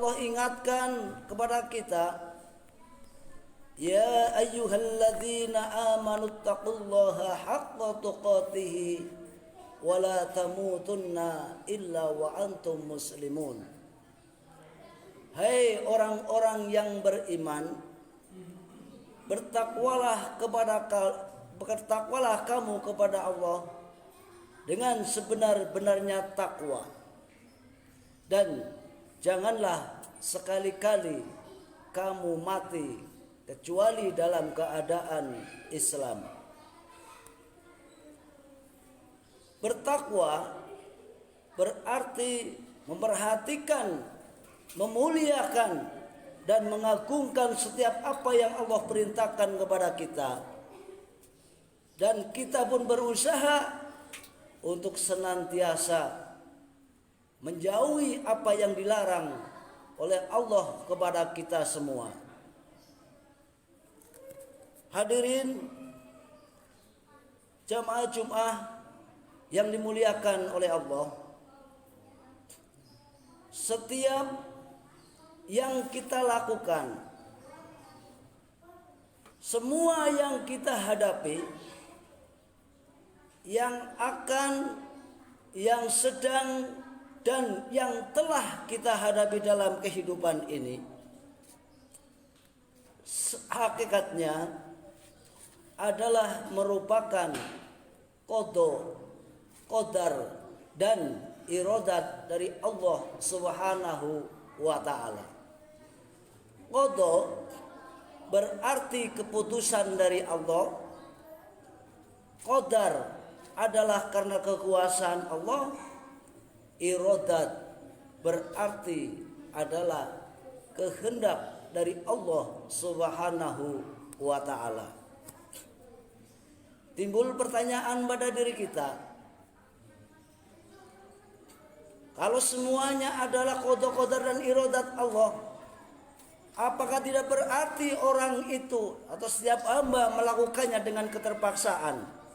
Allah ingatkan kepada kita, ya ayyuhalladzina amanu taqullaha haqqa tuqatih wa la tamutunna illa wa antum muslimun. Hai orang-orang yang beriman, bertakwalah kamu kepada Allah dengan sebenar-benarnya takwa, dan janganlah sekali-kali kamu mati kecuali dalam keadaan Islam. Bertakwa berarti memperhatikan, memuliakan dan mengagungkan setiap apa yang Allah perintahkan kepada kita, dan kita pun berusaha untuk senantiasa menjauhi apa yang dilarang oleh Allah kepada kita semua. Hadirin jamaah Jumat yang dimuliakan oleh Allah, setiap yang kita lakukan, semua yang kita hadapi, yang akan, yang sedang, dan yang telah kita hadapi dalam kehidupan ini, hakikatnya adalah merupakan qada, qadar dan iradat dari Allah Subhanahu wa ta'ala. Qada berarti keputusan dari Allah. Qadar adalah karena kekuasaan Allah. Iradat berarti adalah kehendak dari Allah Subhanahu wa ta'ala. Timbul pertanyaan pada diri kita, kalau semuanya adalah qada, qadar dan iradat Allah, apakah tidak berarti orang itu atau setiap hamba melakukannya dengan keterpaksaan?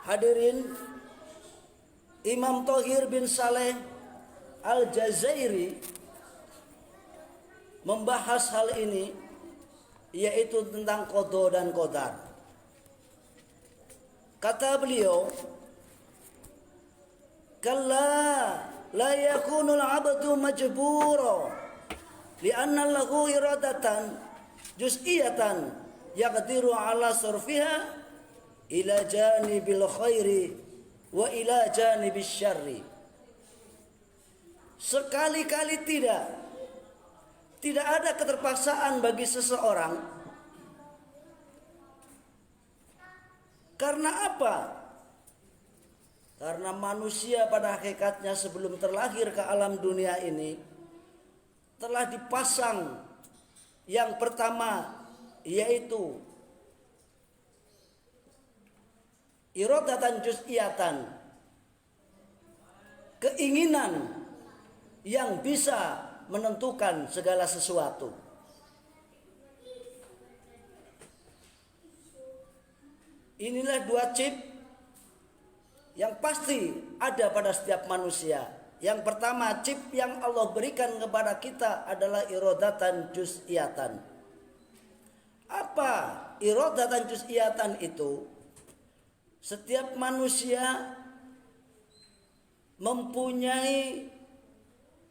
Hadirin, Imam Thohir bin Saleh Al-Jazairi membahas hal ini, yaitu tentang qada dan qadar. Kata beliau, kalla la yakunul abdu majbura li'anna lahu iradatan juz'iyatan yaqdiru ala sarfiha ila janibil khairi wa ila janibis syarri. Sekali-kali tidak ada keterpaksaan bagi seseorang. Karena apa? Karena manusia pada hakikatnya sebelum terlahir ke alam dunia ini telah dipasang yang pertama, yaitu iradatan juz'iyatan, keinginan yang bisa menentukan segala sesuatu. Inilah dua chip yang pasti ada pada setiap manusia. Yang pertama, chip yang Allah berikan kepada kita adalah iradatan juz'iyatan. Apa iradatan juz'iyatan itu? Setiap manusia mempunyai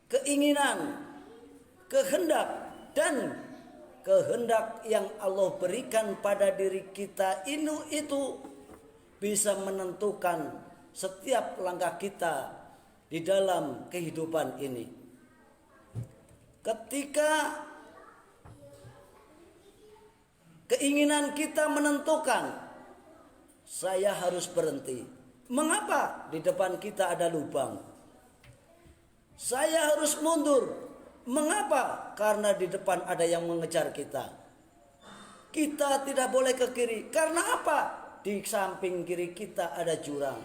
keinginan, kehendak, dan kehendak yang Allah berikan pada diri kita itu bisa menentukan setiap langkah kita di dalam kehidupan ini. Ketika keinginan kita menentukan, saya harus berhenti. Mengapa? Di depan kita ada lubang. Saya harus mundur. Mengapa? Karena di depan ada yang mengejar kita. Kita tidak boleh ke kiri. Karena apa? Di samping kiri kita ada jurang.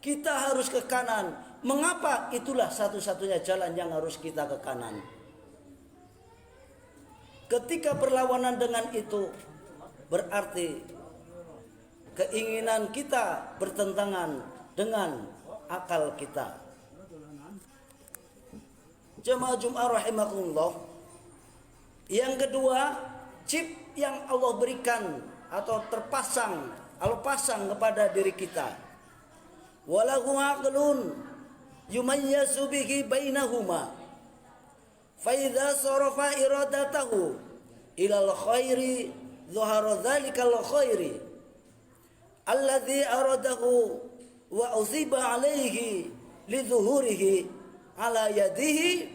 Kita harus ke kanan. Mengapa? Itulah satu-satunya jalan yang harus kita ke kanan. Ketika berlawanan dengan itu, berarti keinginan kita bertentangan dengan akal kita. Jemaah Jumat rahimakumullah. Yang kedua, chip yang Allah berikan atau Allah pasang kepada diri kita. Walahu aqlun yumayyazu bihi bainahuma. Fa idza sarafa iradatahu ilal khairi dhahara dzalikal khairi alladzi aradahu wa uziba alaihi lidzuhurihi ala yadihi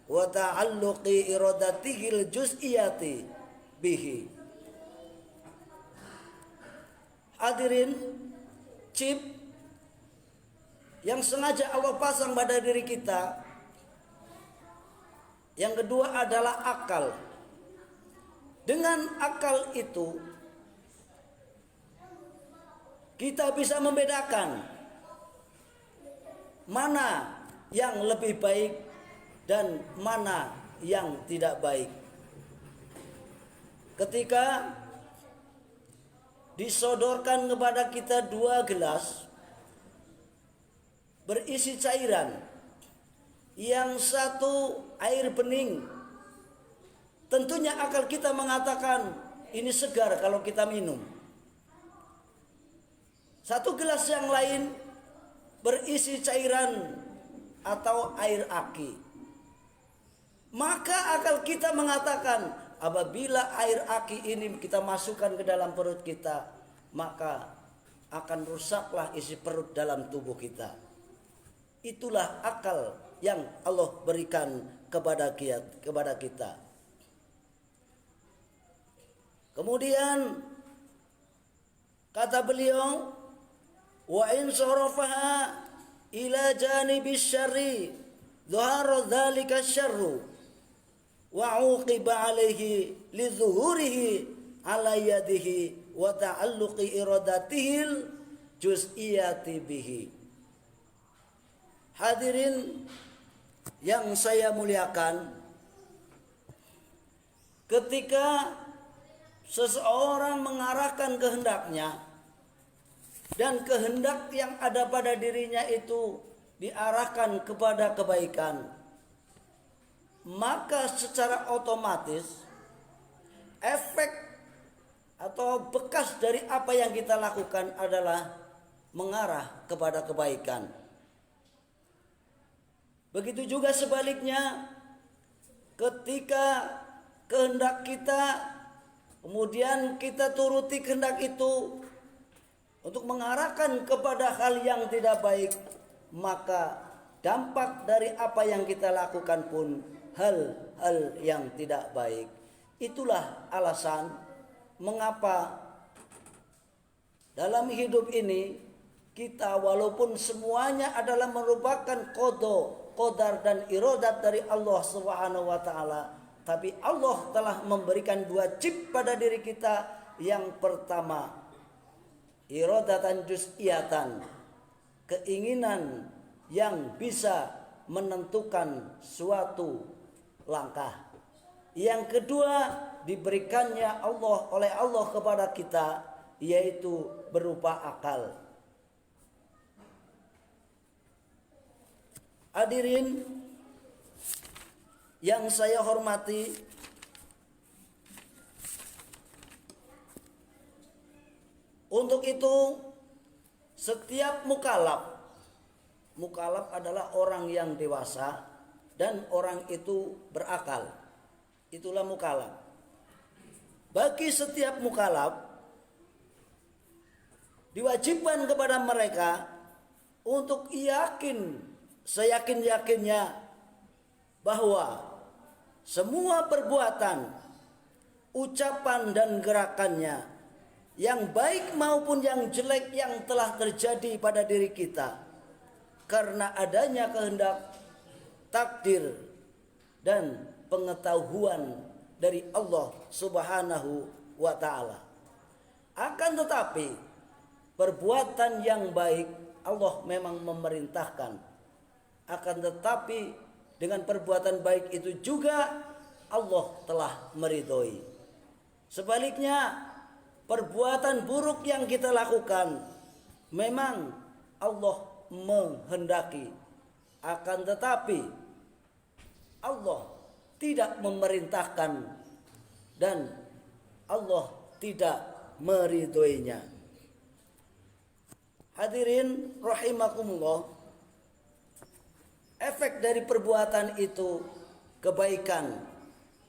wa ta'alluqi iradatihil juz'iyati bihi. Hadirin, chip yang sengaja Allah pasang pada diri kita. Yang kedua adalah akal. Dengan akal itu kita bisa membedakan mana yang lebih baik dan mana yang tidak baik. Ketika disodorkan kepada kita 2 gelas berisi cairan, yang satu air bening, tentunya akal kita mengatakan ini segar kalau kita minum. Satu gelas yang lain berisi cairan atau air aki, maka akal kita mengatakan apabila air aki ini kita masukkan ke dalam perut kita, maka akan rusaklah isi perut dalam tubuh kita. Itulah akal yang Allah berikan kepada kita. Kemudian kata beliau, wa in sarafaha ila janibis syarri dhahara dzalika syarru wa uqiba alaihi lidzuhurihi ala yadihi wa ta'alluqi iradatihil juz'iyati bihi. Hadirin yang saya muliakan, ketika seseorang mengarahkan kehendaknya dan kehendak yang ada pada dirinya itu diarahkan kepada kebaikan, maka secara otomatis efek atau bekas dari apa yang kita lakukan adalah mengarah kepada kebaikan. Begitu juga sebaliknya, ketika kehendak kita kemudian kita turuti kehendak itu untuk mengarahkan kepada hal yang tidak baik, maka dampak dari apa yang kita lakukan pun hal-hal yang tidak baik. Itulah alasan mengapa dalam hidup ini kita, walaupun semuanya adalah merupakan qadar dan iradat dari Allah Subhanahu wa taala, tapi Allah telah memberikan 2 chip pada diri kita. Yang pertama, iradatan juz'iyatan, keinginan yang bisa menentukan suatu langkah. Yang kedua, diberikannya oleh Allah kepada kita, yaitu berupa akal. Hadirin yang saya hormati, untuk itu setiap mukallaf adalah orang yang dewasa dan orang itu berakal. Itulah mukallaf. Bagi setiap mukallaf diwajibkan kepada mereka untuk seyakin-yakinnya bahwa semua perbuatan, ucapan dan gerakannya, yang baik maupun yang jelek yang telah terjadi pada diri kita, karena adanya kehendak, takdir dan pengetahuan dari Allah Subhanahu wa taala. Akan tetapi perbuatan yang baik Allah memang memerintahkan. Akan tetapi dengan perbuatan baik itu juga Allah telah meridhoi. Sebaliknya, perbuatan buruk yang kita lakukan memang Allah menghendaki. Akan tetapi Allah tidak memerintahkan dan Allah tidak meridhoinya. Hadirin rahimakumullah, efek dari perbuatan itu kebaikan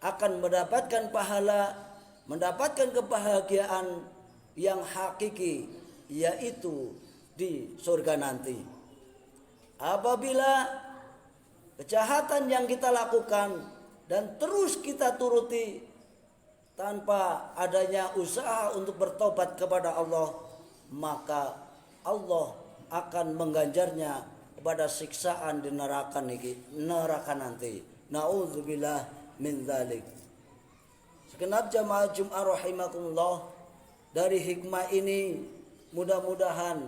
akan mendapatkan pahala, mendapatkan kebahagiaan yang hakiki, yaitu di surga nanti. Apabila kejahatan yang kita lakukan dan terus kita turuti tanpa adanya usaha untuk bertobat kepada Allah, maka Allah akan mengganjarnya kepada siksaan di neraka nanti. Nauzubillah min dzalik. Segenap jamaah Jumat rahimakumullah, dari hikmah ini mudah-mudahan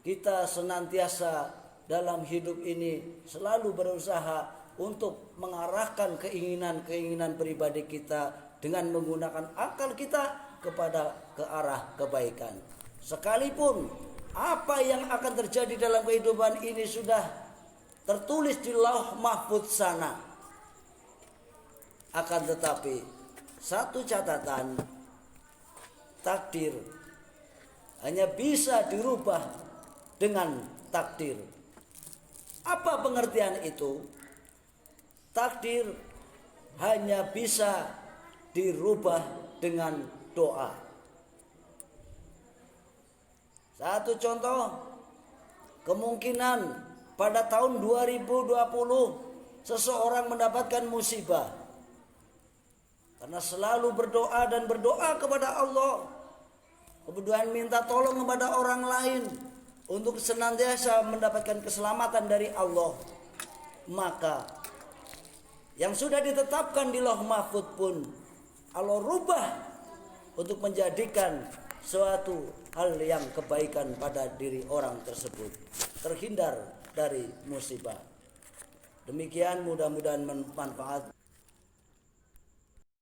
kita senantiasa dalam hidup ini selalu berusaha untuk mengarahkan keinginan-keinginan pribadi kita dengan menggunakan akal kita ke arah kebaikan. Sekalipun apa yang akan terjadi dalam kehidupan ini sudah tertulis di Lauh Mahfuz sana, akan tetapi satu catatan, takdir hanya bisa dirubah dengan takdir. Apa pengertian itu? Takdir hanya bisa dirubah dengan doa. Satu contoh, kemungkinan pada tahun 2020 seseorang mendapatkan musibah karena selalu berdoa dan berdoa kepada Allah, kemudian minta tolong kepada orang lain untuk senantiasa mendapatkan keselamatan dari Allah, maka yang sudah ditetapkan di Lauh Mahfuz pun Allah rubah untuk menjadikan suatu hal yang kebaikan pada diri orang tersebut, terhindar dari musibah. Demikian, mudah-mudahan bermanfaat.